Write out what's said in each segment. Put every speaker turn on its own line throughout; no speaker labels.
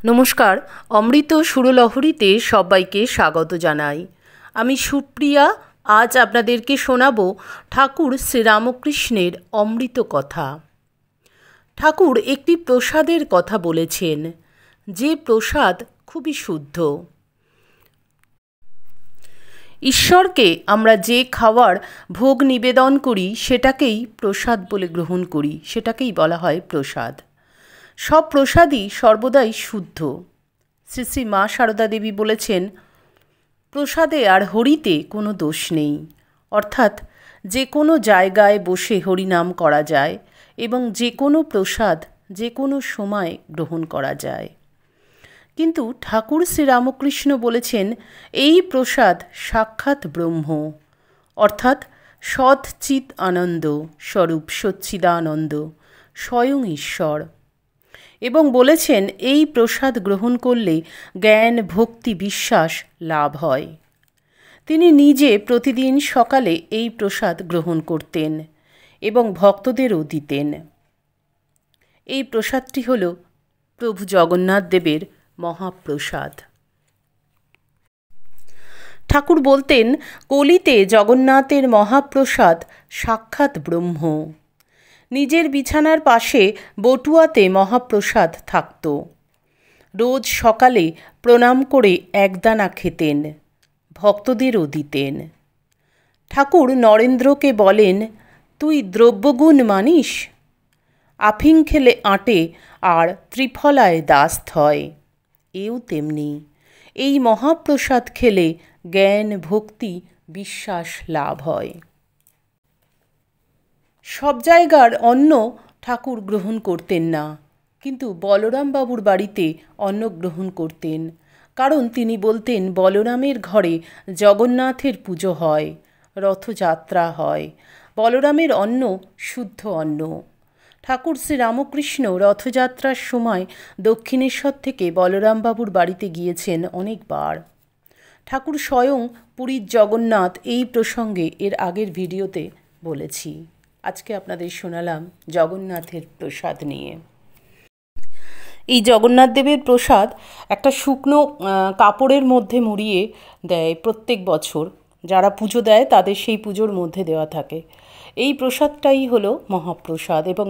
নমস্কার, অমৃত সুরলহরীতে সবাইকে স্বাগত জানাই। আমি সুপ্রিয়া। আজ আপনাদেরকে শোনাবো ঠাকুর শ্রীরামকৃষ্ণের অমৃত কথা। ঠাকুর একটি প্রসাদের কথা বলেছেন, যে প্রসাদ খুবই শুদ্ধ। ঈশ্বরকে আমরা যে খাওয়ার ভোগ নিবেদন করি সেটাকেই প্রসাদ বলে গ্রহণ করি, সেটাকেই বলা হয় প্রসাদ। সব প্রসাদই সর্বদাই শুদ্ধ। শ্রী শ্রী মা সারদা দেবী বলেছেন, প্রসাদে আর হরিতে কোনো দোষ নেই। অর্থাৎ যে কোনো জায়গায় বসে হরিনাম করা যায় এবং যে কোনো প্রসাদ যে কোনো সময় গ্রহণ করা যায়। কিন্তু ঠাকুর শ্রীরামকৃষ্ণ বলেছেন, এই প্রসাদ সাক্ষাৎ ব্রহ্ম, অর্থাৎ সৎ চিৎ আনন্দ স্বরূপ সচ্চিদানন্দ, স্বয়ং ঈশ্বর। এবং বলেছেন এই প্রসাদ গ্রহণ করলে জ্ঞান ভক্তি বিশ্বাস লাভ হয়। তিনি নিজে প্রতিদিন সকালে এই প্রসাদ গ্রহণ করতেন এবং ভক্তদেরও দিতেন। এই প্রসাদটি হল প্রভু জগন্নাথ দেবের মহাপ্রসাদ। ঠাকুর বলতেন, কলিতে জগন্নাথের মহাপ্রসাদ সাক্ষাৎ ব্রহ্ম। নিজের বিছানার পাশে বটুয়াতে মহাপ্রসাদ থাকত। রোজ সকালে প্রণাম করে একদানা খেতেন, ভক্তদেরও দিতেন। ঠাকুর নরেন্দ্রকে বলেন, তুই দ্রব্যগুণ মানিস? আফিং খেলে আঁটে আর ত্রিফলায় দাস হয়। এও তেমনি, এই মহাপ্রসাদ খেলে জ্ঞান ভক্তি বিশ্বাস লাভ হয়। সব জায়গার অন্ন ঠাকুর গ্রহণ করতেন না, কিন্তু বলরাম বাবুর বাড়িতে অন্ন গ্রহণ করতেন। কারণ তিনি বলতেন, বলরামের ঘরে জগন্নাথের পুজো হয়, রথযাত্রা হয়। বলরামের অন্ন শুদ্ধ অন্ন। ঠাকুর শ্রীরামকৃষ্ণ রথযাত্রার সময় দক্ষিণেশ্বর থেকে বলরাম বাবুর বাড়িতে গিয়েছেন অনেকবার। ঠাকুর স্বয়ং পুরীর জগন্নাথ এই প্রসঙ্গে এর আগের ভিডিওতে বলেছি। আজকে আপনাদের শোনালাম জগন্নাথের প্রসাদ নিয়ে। এই জগন্নাথ দেবের প্রসাদ একটা শুকনো কাপড়ের মধ্যে মুড়িয়ে দেয় প্রত্যেক বছর। যারা পুজো দেয় তাদের সেই পুজোর মধ্যে দেওয়া থাকে। এই প্রসাদটাই হলো মহাপ্রসাদ এবং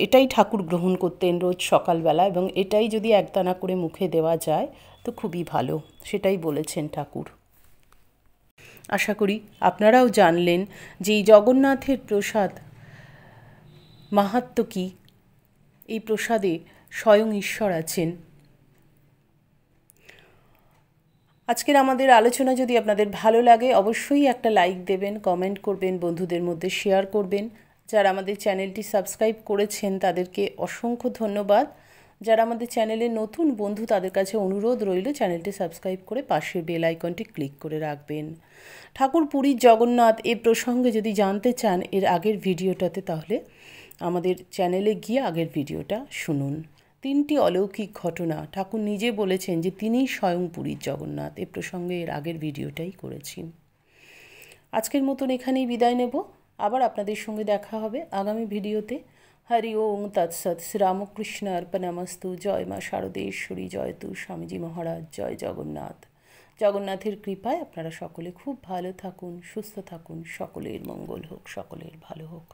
এটাই ঠাকুর গ্রহণ করতেন রোজ সকালবেলা, এবং এটাই যদি একদানা করে মুখে দেওয়া যায় তো খুবই ভালো, সেটাই বলেছেন ঠাকুর। আশা করি আপনারাও জানলেন যে এই জগন্নাথের প্রসাদ মাহাত্ম্য কী। এই প্রসাদে স্বয়ং ঈশ্বর আছেন। আজকের আমাদের আলোচনা যদি আপনাদের ভালো লাগে অবশ্যই একটা লাইক দেবেন, কমেন্ট করবেন, বন্ধুদের মধ্যে শেয়ার করবেন। যারা আমাদের চ্যানেলটি সাবস্ক্রাইব করেছেন তাদেরকে অসংখ্য ধন্যবাদ। যারা আমাদের চ্যানেলে নতুন বন্ধু তাদের কাছে অনুরোধ রইল চ্যানেলটি সাবস্ক্রাইব করে পাশে বেল আইকনটি ক্লিক করে রাখবেন। ঠাকুর পুরীর জগন্নাথ এ প্রসঙ্গে যদি জানতে চান এর আগের ভিডিওটাতে, তাহলে আমাদের চ্যানেলে গিয়ে আগের ভিডিওটা শুনুন। 3টি অলৌকিক ঘটনা ঠাকুর নিজে বলেছেন যে তিনিই স্বয়ং পুরীর জগন্নাথ। এ প্রসঙ্গে এর আগের ভিডিওটাই করেছি। আজকের মতন এখানেই বিদায় নেব। আবার আপনাদের সঙ্গে দেখা হবে আগামী ভিডিওতে। হরি ওং তৎসৎ। শ্রীরামকৃষ্ণ অর্পণমস্তু। জয় মা শারদেশ্বরী, জয় তু স্বামীজি মহারাজ, জয় জগন্নাথ। জগন্নাথের কৃপায় আপনারা সকলে খুব ভালো থাকুন, সুস্থ থাকুন, সকলের মঙ্গল হোক, সকলের ভালো হোক।